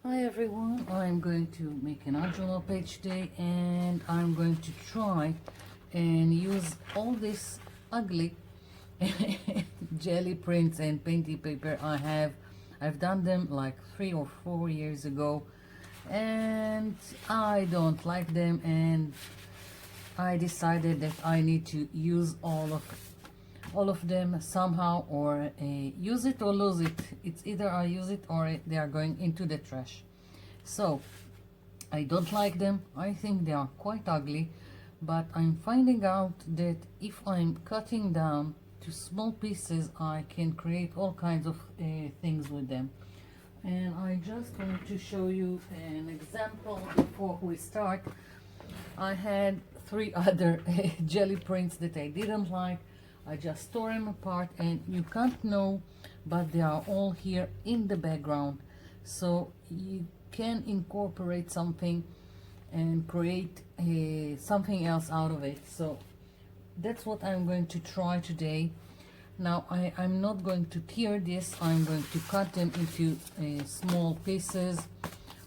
Hi everyone, I'm going to make an art journal page today and I'm going to try and use all this ugly jelly prints and painty paper I have. I've done them like 3 or 4 years ago and I don't like them, and I decided that I need to use all of them somehow, or use it or lose it. It's either I use it or they are going into the trash. So I don't like them. I think they are quite ugly, but I'm finding out that if I'm cutting down to small pieces I can create all kinds of things with them. And I just want to show you an example before we start. I had 3 other jelly prints that I didn't like. I just tore them apart, and you can't know, but they are all here in the background. So you can incorporate something and create something else out of it. So that's what I'm going to try today. Now I'm not going to tear this. I'm going to cut them into small pieces,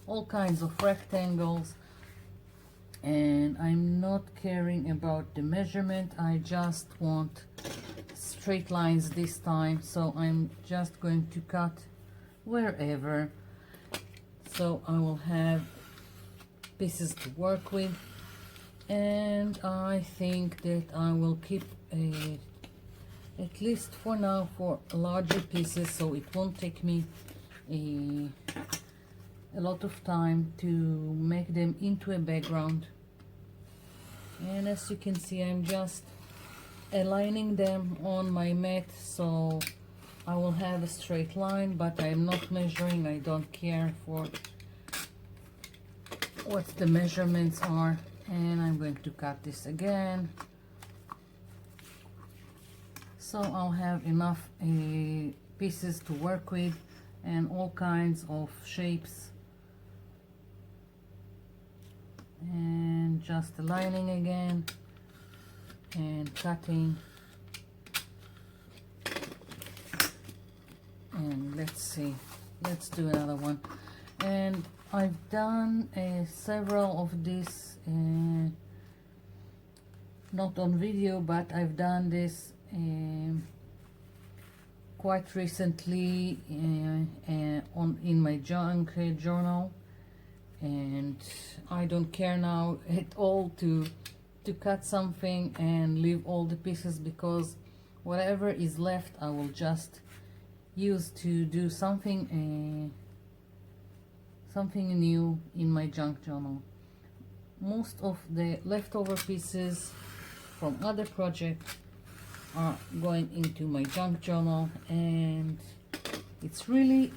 all kinds of rectangles, and I'm not caring about the measurement. I just want straight lines this time, so I'm just going to cut wherever, so I will have pieces to work with. And I think that I will keep at least for now for larger pieces, so it won't take me a lot of time to make them into a background. And as you can see, I'm just aligning them on my mat, so I will have a straight line, but I'm not measuring. I don't care for what the measurements are. And I'm going to cut this again, so I'll have enough pieces to work with and all kinds of shapes. And just aligning again and cutting. And let's see, let's do another one. And I've done several of these, not on video, but I've done this quite recently in my junk journal, and I don't care now at all to cut something and leave all the pieces, because whatever is left I will just use to do something new in my junk journal. Most of the leftover pieces from other projects are going into my junk journal, and it's really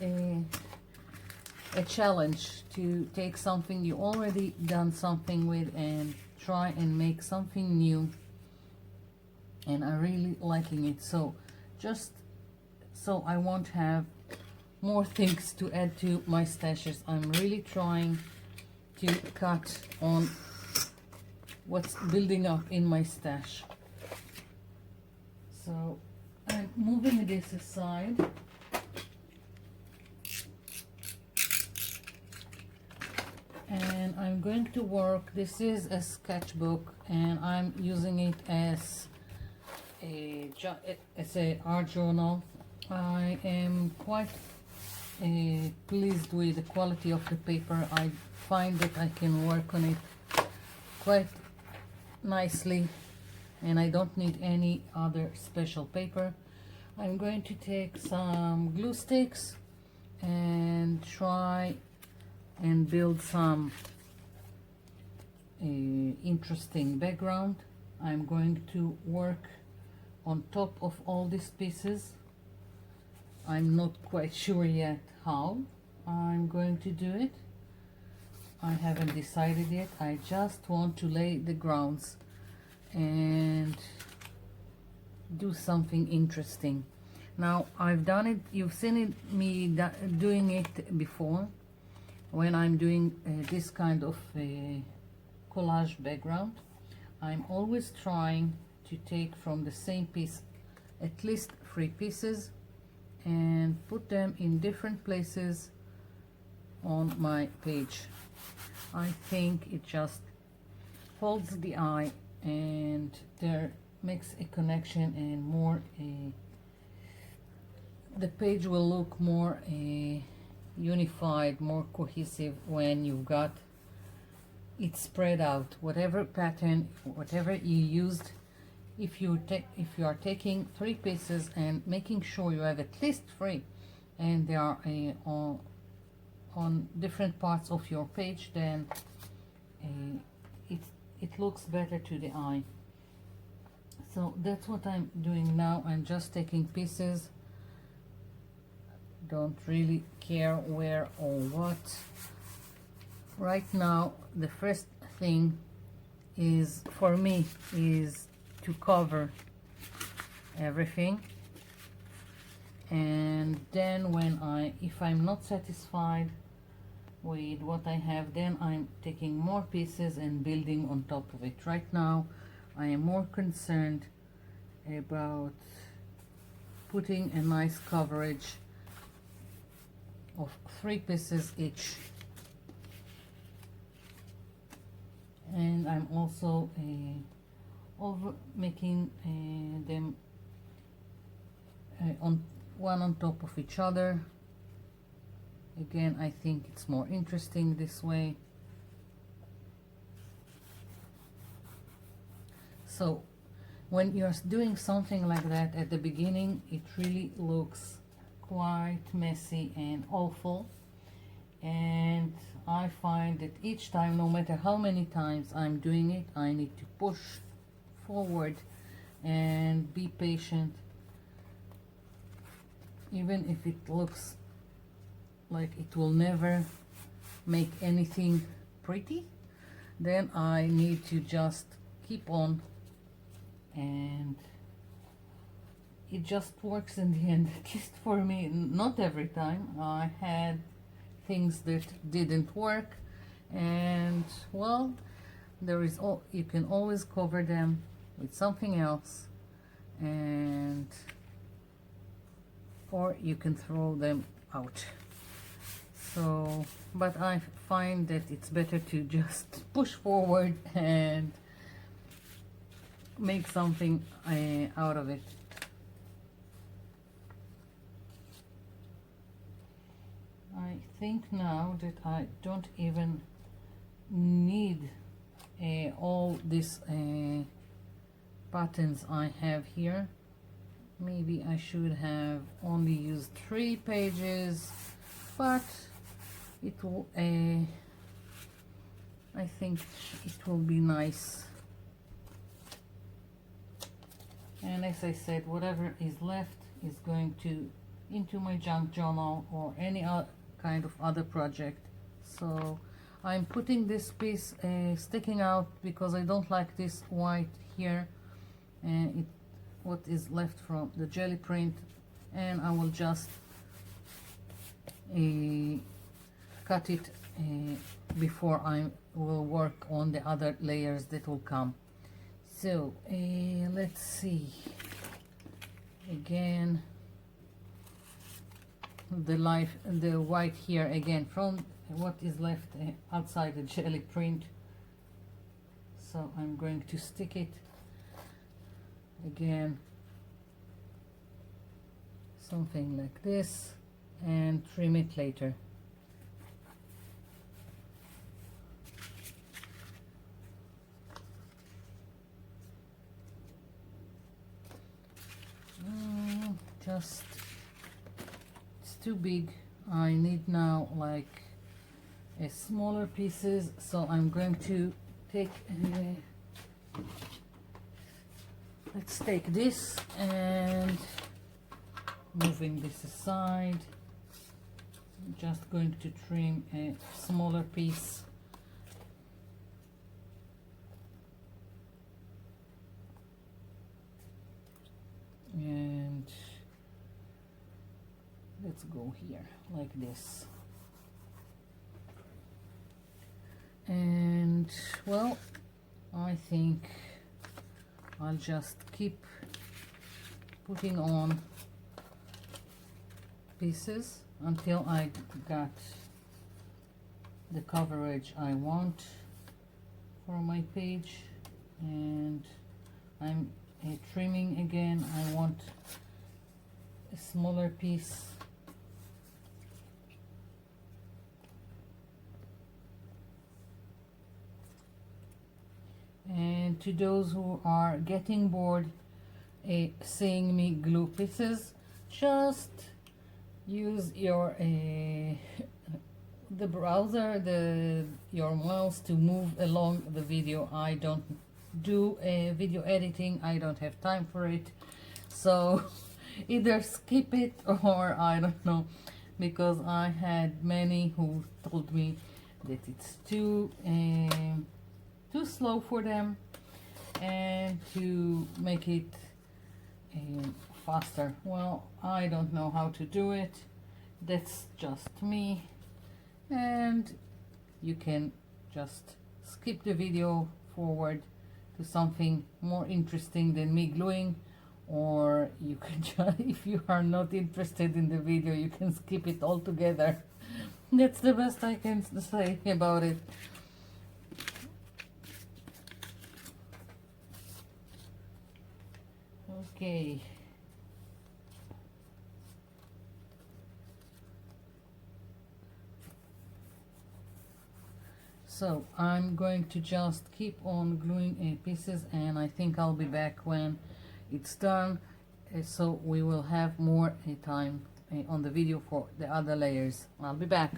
a challenge to take something you already done something with and try and make something new. And I'm really liking it, so just so I won't have more things to add to my stashes, I'm really trying to cut on what's building up in my stash. So I'm moving this aside. And I'm going to work, this is a sketchbook and I'm using it as a art journal. I am quite pleased with the quality of the paper. I find that I can work on it quite nicely and I don't need any other special paper. I'm going to take some glue sticks and try and build some interesting background. I'm going to work on top of all these pieces. I'm not quite sure yet how I'm going to do it. I haven't decided yet. I just want to lay the grounds and do something interesting. Now I've done it, you've seen it, doing it before when I'm doing this kind of collage background. I'm always trying to take from the same piece at least 3 pieces and put them in different places on my page. I think it just holds the eye and there makes a connection and more the page will look more unified, more cohesive when you've got it spread out. Whatever pattern, whatever you used, if you are taking 3 pieces and making sure you have at least 3 and they are on different parts of your page, then it looks better to the eye. So that's what I'm doing now. I'm just taking pieces, don't really care where or what. Right now the first thing is for me is to cover everything, and then when if I'm not satisfied with what I have, then I'm taking more pieces and building on top of it. Right now I am more concerned about putting a nice coverage of 3 pieces each, and I'm also over making them on one on top of each other. Again, I think it's more interesting this way. So when you're doing something like that at the beginning, it really looks quite messy and awful, and I find that each time, no matter how many times I'm doing it, I need to push forward and be patient. Even if it looks like it will never make anything pretty, then I need to just keep on, and it just works in the end, at least for me. Not every time. I had things that didn't work, and well, you can always cover them with something else, and or you can throw them out. So, but I find that it's better to just push forward and make something out of it. I think now that I don't even need all these patterns I have here. Maybe I should have only used 3 pages, but it will I think it will be nice. And as I said, whatever is left is going to into my junk journal or any other kind of other project. So I'm putting this piece sticking out because I don't like this white here, and what is left from the jelly print, and I will just cut it before I will work on the other layers that will come. So let's see. Again, the white here again from what is left outside the jelly print. So I'm going to stick it again, something like this, and trim it later. Just it's too big. I need now like a smaller pieces, so I'm going to take let's take this and moving this aside. I'm just going to trim a smaller piece. And let's go here like this. And well, I think I'll just keep putting on pieces until I got the coverage I want for my page, and I'm trimming again. I want a smaller piece. And to those who are getting bored seeing me glue pieces, just use your the browser, your mouse to move along the video. I don't do video editing. I don't have time for it, so either skip it or I don't know, because I had many who told me that it's too slow for them, and to make it faster. Well, I don't know how to do it. That's just me, and you can just skip the video forward to something more interesting than me gluing, or you can just, if you are not interested in the video, you can skip it altogether. That's the best I can say about it. Okay. So I'm going to just keep on gluing pieces, and I think I'll be back when it's done, so we will have more time on the video for the other layers. I'll be back.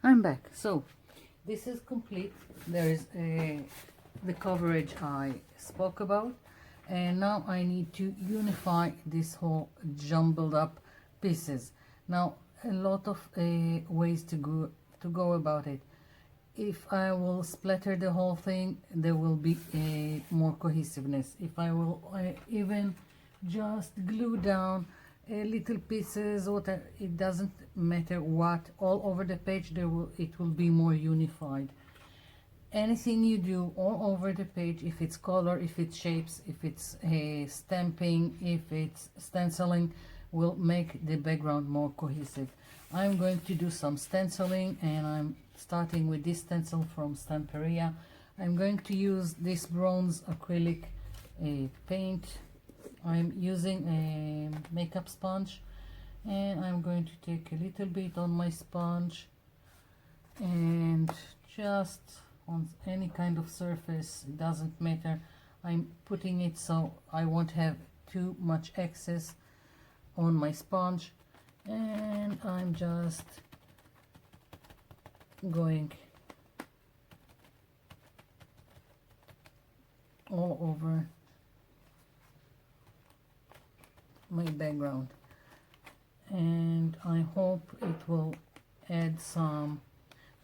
I'm back. So this is complete. There is the coverage I spoke about, and now I need to unify this whole jumbled up pieces. Now a lot of ways to go about it. If I will splatter the whole thing, there will be more cohesiveness. If I will even just glue down little pieces, whatever, it doesn't matter what, all over the page, it will be more unified. Anything you do all over the page, if it's color, if it's shapes, if it's stamping, if it's stenciling, will make the background more cohesive. I'm going to do some stenciling, and I'm starting with this stencil from Stamperia. I'm going to use this bronze acrylic paint. I'm using a makeup sponge, and I'm going to take a little bit on my sponge and just on any kind of surface, it doesn't matter. I'm putting it so I won't have too much excess on my sponge, and I'm just going all over my background, and I hope it will add some,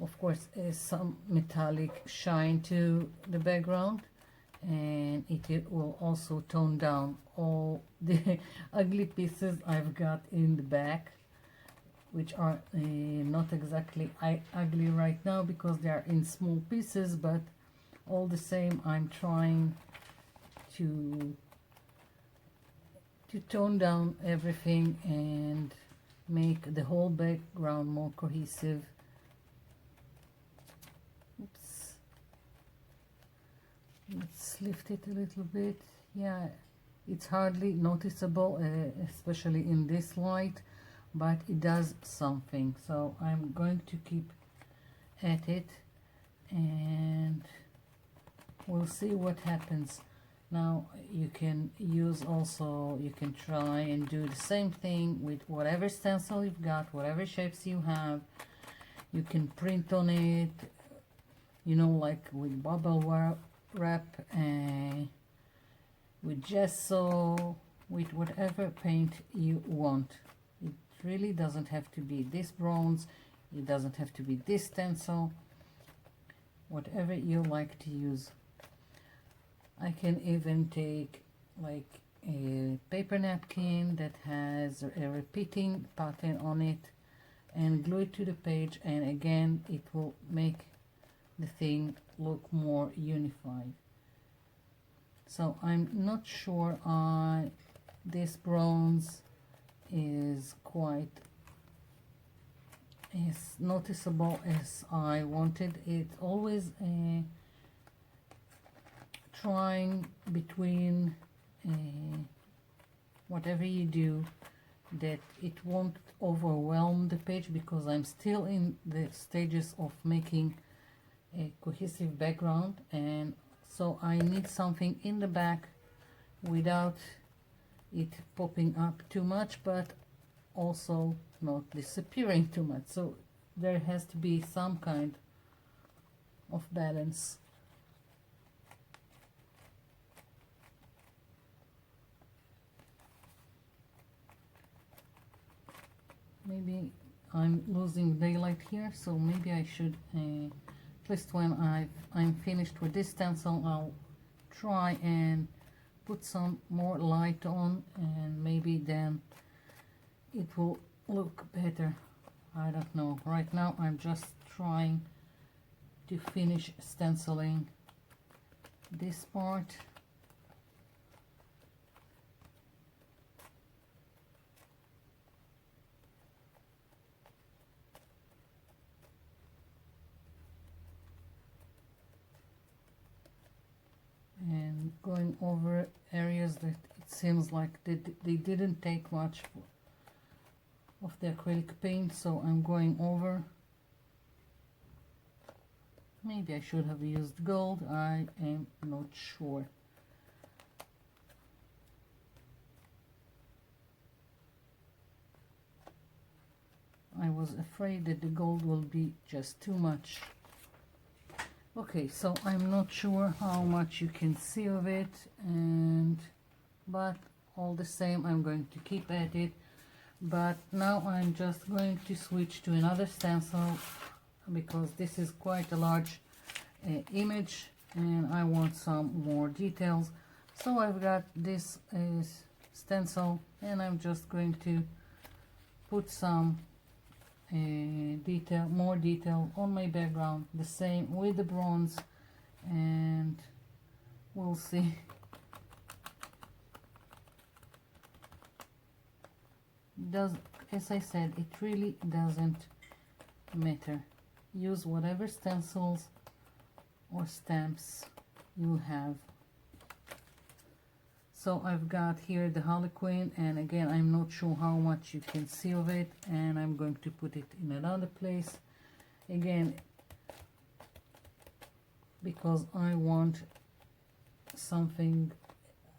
of course, some metallic shine to the background, and it will also tone down all the ugly pieces I've got in the back, which are not exactly ugly right now because they are in small pieces, but all the same I'm trying to tone down everything and make the whole background more cohesive. Oops. Let's lift it a little bit. Yeah, it's hardly noticeable, especially in this light, but it does something. So I'm going to keep at it, and we'll see what happens. Now you can use also, you can try and do the same thing with whatever stencil you've got, whatever shapes you have. You can print on it, you know, like with bubble wrap, with gesso, with whatever paint you want. It really doesn't have to be this bronze, it doesn't have to be this stencil, whatever you like to use. I can even take like a paper napkin that has a repeating pattern on it and glue it to the page, and again it will make the thing look more unified. So I'm not sure this bronze is quite as noticeable as I wanted. It's always trying between whatever you do that it won't overwhelm the page, because I'm still in the stages of making a cohesive background, and so I need something in the back without it popping up too much, but also not disappearing too much. So there has to be some kind of balance. Maybe I'm losing daylight here, so maybe I should, at least when I'm finished with this stencil, I'll try and put some more light on, and maybe then it will look better. I don't know. Right now I'm just trying to finish stenciling this part. And going over areas that it seems like they didn't take much of the acrylic paint, so I'm going over. Maybe I should have used gold, I am not sure. I was afraid that the gold will be just too much. Okay, so I'm not sure how much you can see of it, but all the same I'm going to keep at it. But now I'm just going to switch to another stencil, because this is quite a large image and I want some more details. So I've got this stencil, and I'm just going to put some more detail on my background, the same with the bronze, and we'll see. As I said, it really doesn't matter. Use whatever stencils or stamps you have. So I've got here the Harlequin, and again I'm not sure how much you can see of it, and I'm going to put it in another place again, because I want something,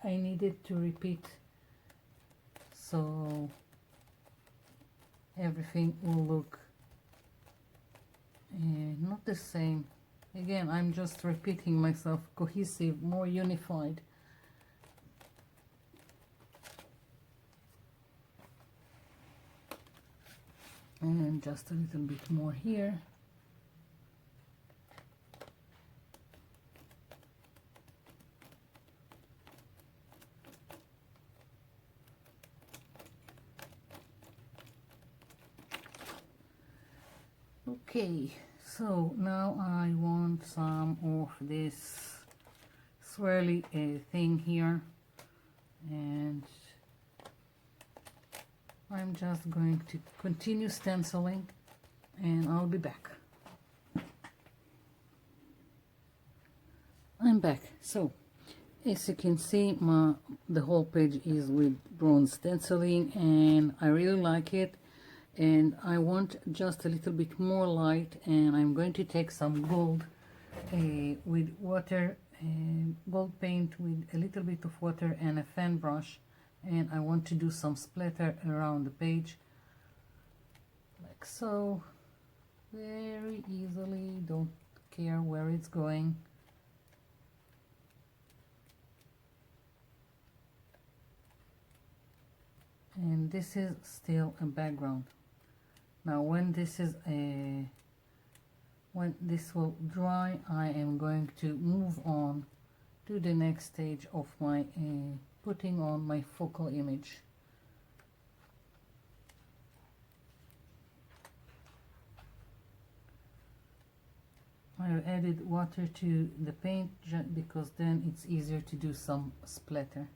I needed to repeat so everything will look not the same. Again, I'm just repeating myself, cohesive, more unified. And just a little bit more here. Okay, so now I want some of this swirly thing here, and I'm just going to continue stenciling, and I'll be back. I'm back. So as you can see, the whole page is with bronze stenciling, and I really like it, and I want just a little bit more light, and I'm going to take some gold with water, gold paint with a little bit of water and a fan brush, and I want to do some splatter around the page like so, very easily, don't care where it's going. And this is still a background. Now when this will dry, I am going to move on to the next stage of my putting on my focal image. I added water to the paint because then it's easier to do some splatter.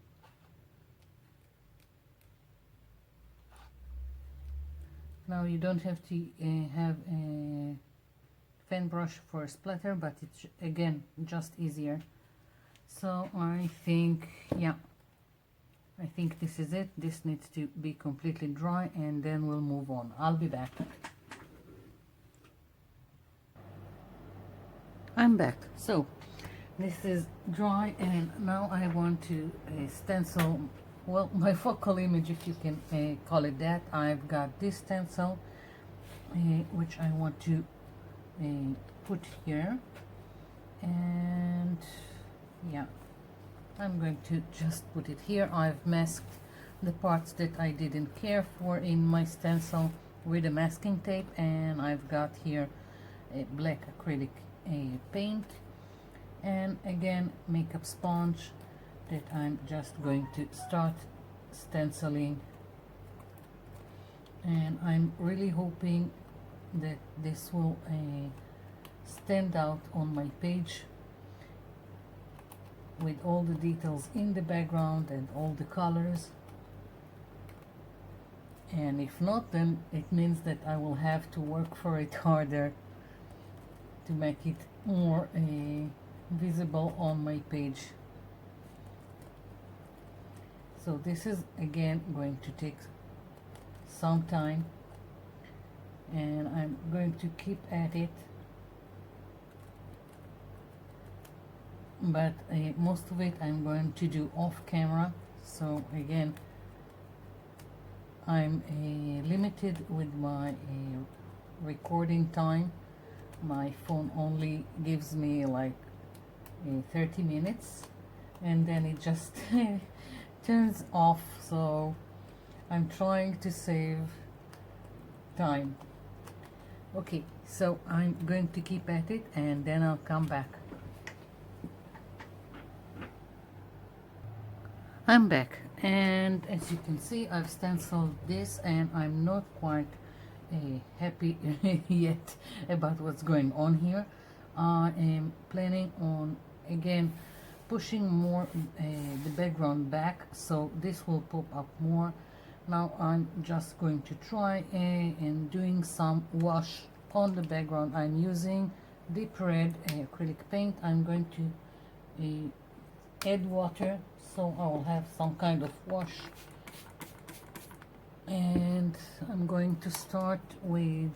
Now you don't have to have a pen brush for a splatter, but it's again just easier. So I think, yeah, I think this is it. This needs to be completely dry and then we'll move on. I'll be back. I'm back. So this is dry and now I want to stencil, well, my focal image, if you can call it that. I've got this stencil which I want to put here, and yeah, I'm going to just put it here. I've masked the parts that I didn't care for in my stencil with a masking tape, and I've got here a black acrylic paint, and again makeup sponge that I'm just going to start stenciling. And I'm really hoping that this will stand out on my page with all the details in the background and all the colors. And if not, then it means that I will have to work for it harder to make it more visible on my page. So this is again going to take some time, and I'm going to keep at it, but most of it I'm going to do off camera. So again, I'm limited with my recording time. My phone only gives me like 30 minutes and then it just turns off, so I'm trying to save time. Okay, so I'm going to keep at it and then I'll come back. I'm back, and as you can see, I've stenciled this and I'm not quite happy yet about what's going on here. I am planning on again pushing more the background back, so this will pop up more. Now I'm just going to try and doing some wash on the background. I'm using deep red acrylic paint. I'm going to add water, so I will have some kind of wash. And I'm going to start with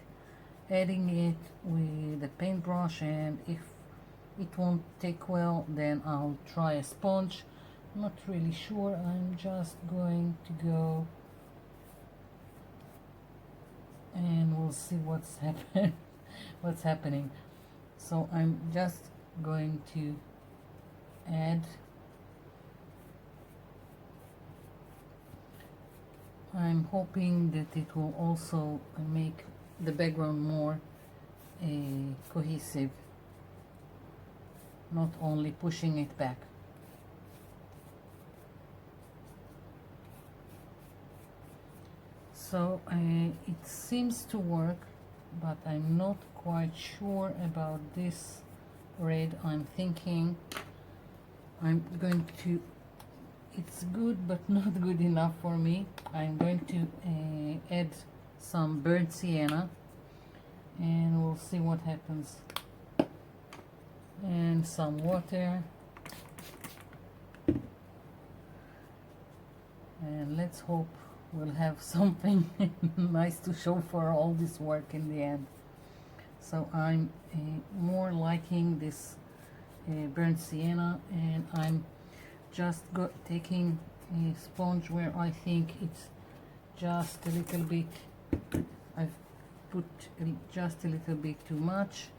adding it with a paintbrush, and if it won't take well, then I'll try a sponge. Not really sure. I'm just going to go and we'll see what's happening. So I'm just going to add. I'm hoping that it will also make the background more cohesive, not only pushing it back. So it seems to work, but I'm not quite sure about this red. I'm thinking I'm going to, it's good but not good enough for me. I'm going to add some burnt sienna and we'll see what happens, and some water, and let's hope we'll have something nice to show for all this work in the end. So I'm more liking this burnt sienna, and I'm just taking a sponge where I think it's just a little bit, I've put just a little bit too much.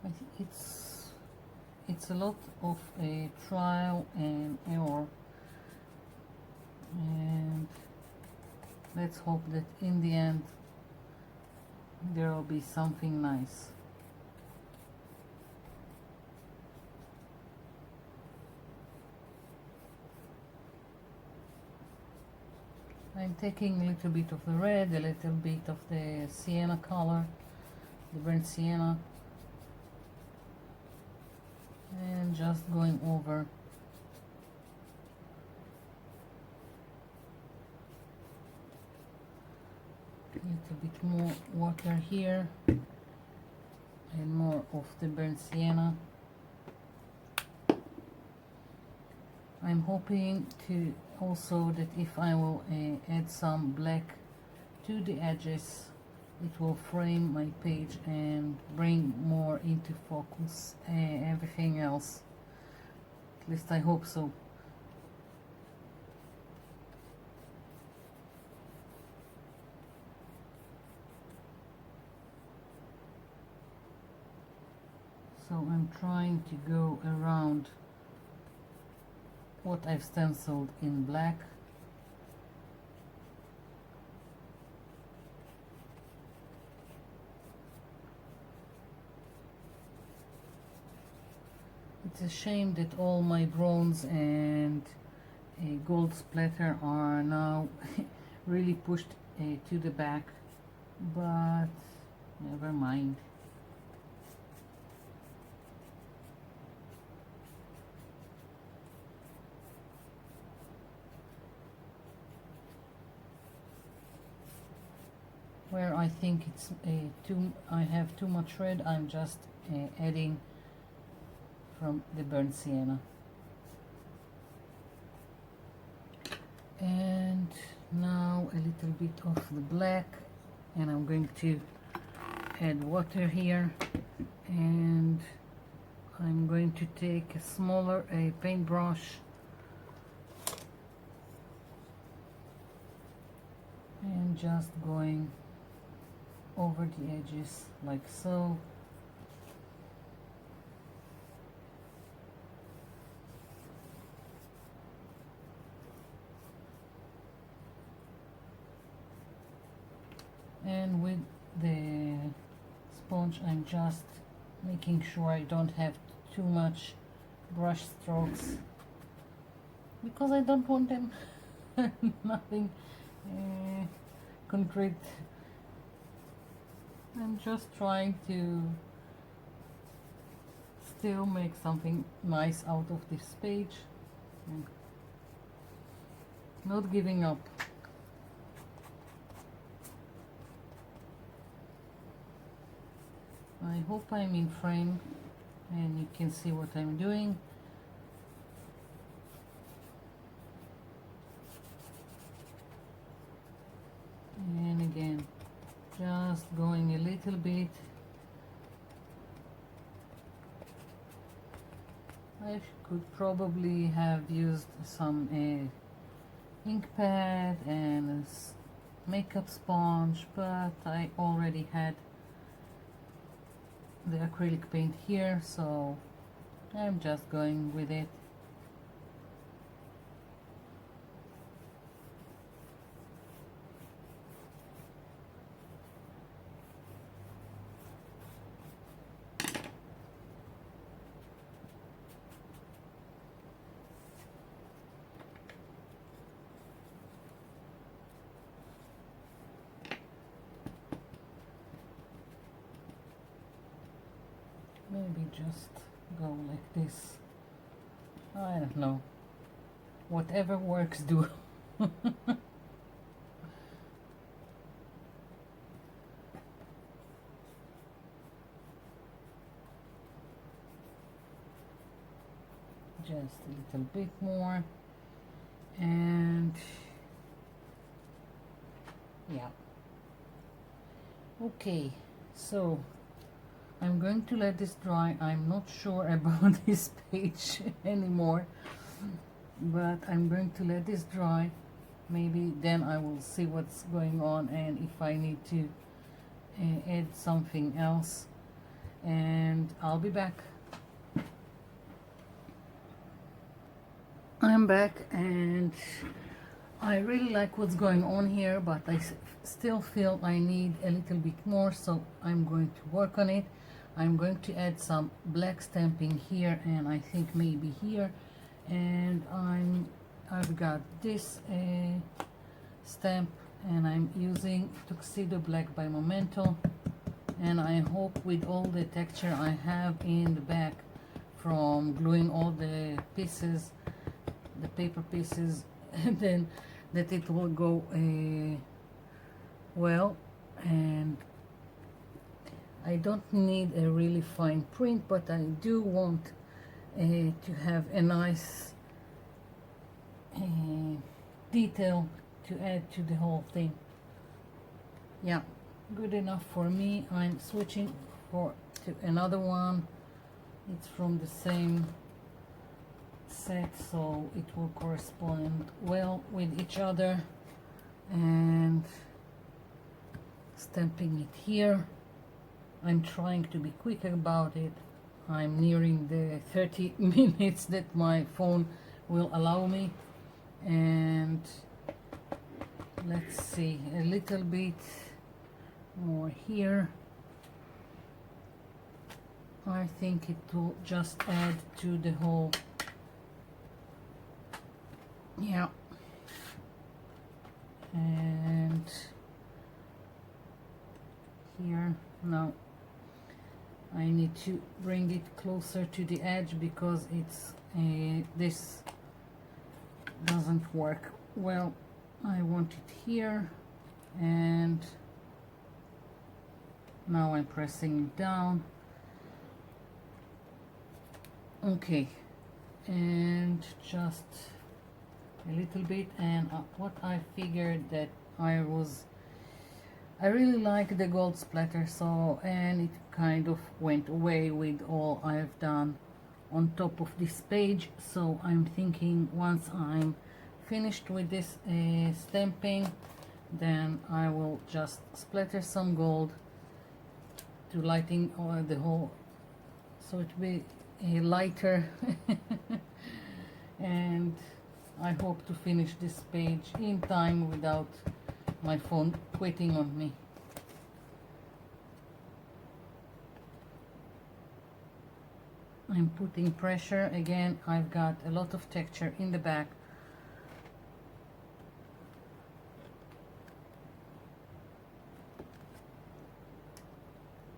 I think it's a lot of a trial and error, and let's hope that in the end there will be something nice. I'm taking a little bit of the red, a little bit of the sienna color, the burnt sienna, and just going over. little bit more water here and more of the burnt sienna. I'm hoping to also that if I will add some black to the edges, it will frame my page and bring more into focus everything else. At least I hope so. So I'm trying to go around what I've stenciled in black. It's a shame that all my bronze and gold splatter are now really pushed to the back, but never mind. Where I think it's I have too much red, I'm just adding from the burnt sienna. And now a little bit of the black, and I'm going to add water here, and I'm going to take a smaller paintbrush and just going over the edges like so. And with the sponge I'm just making sure I don't have too much brush strokes, because I don't want them nothing concrete. I'm just trying to still make something nice out of this page, and not giving up. I hope I'm in frame and you can see what I'm doing. And again, just going a little bit. I could probably have used some ink pad and makeup sponge, but I already had the acrylic paint here, so I'm just going with it. Maybe just go like this. I don't know. Whatever works, do. Just a little bit more. And yeah. Okay, so I'm going to let this dry. I'm not sure about this page anymore, but I'm going to let this dry. Maybe then I will see what's going on and if I need to add something else, and I'll be back. I'm back, and I really like what's going on here, but I still feel I need a little bit more, so I'm going to work on it. I'm going to add some black stamping here, and I think maybe here, and I've got this stamp, and I'm using Tuxedo Black by Memento, and I hope with all the texture I have in the back from gluing all the pieces, the paper pieces, and then that it will go well. and I don't need a really fine print, but I do want to have a nice detail to add to the whole thing. Yeah, good enough for me. I'm switching to another one. It's from the same set, so it will correspond well with each other, and stamping it here. I'm trying to be quick about it. I'm nearing the 30 minutes that my phone will allow me, and let's see, a little bit more here. I think it will just add to the whole, yeah. And here, now I need to bring it closer to the edge because it's this doesn't work well. I want it here, and now I'm pressing it down. Okay, and just a little bit. And what I figured that I really like the gold splatter, so, and it kind of went away with all I've done on top of this page. So I'm thinking once I'm finished with this stamping, then I will just splatter some gold to lighting the whole, so it will be lighter. And I hope to finish this page in time without my phone quitting on me. I'm putting pressure again. I've got a lot of texture in the back.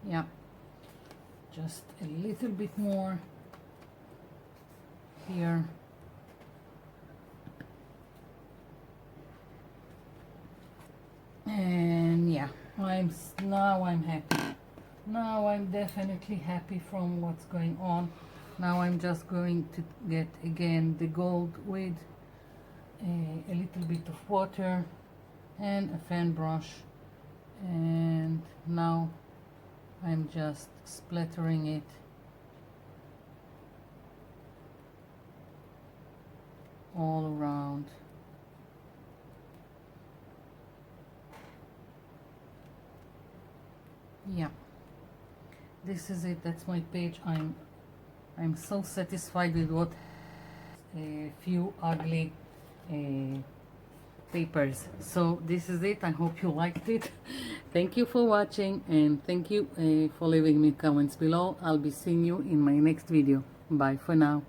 Yeah, just a little bit more here. And yeah, now I'm happy. Now I'm definitely happy from what's going on. Now I'm just going to get again the gold with a little bit of water and a fan brush, and now I'm just splattering it all around. Yeah, this is it. That's my page. I'm so satisfied with what a few ugly papers. So this is it. I hope you liked it. Thank you for watching, and thank you for leaving me comments below. I'll be seeing you in my next video. Bye for now.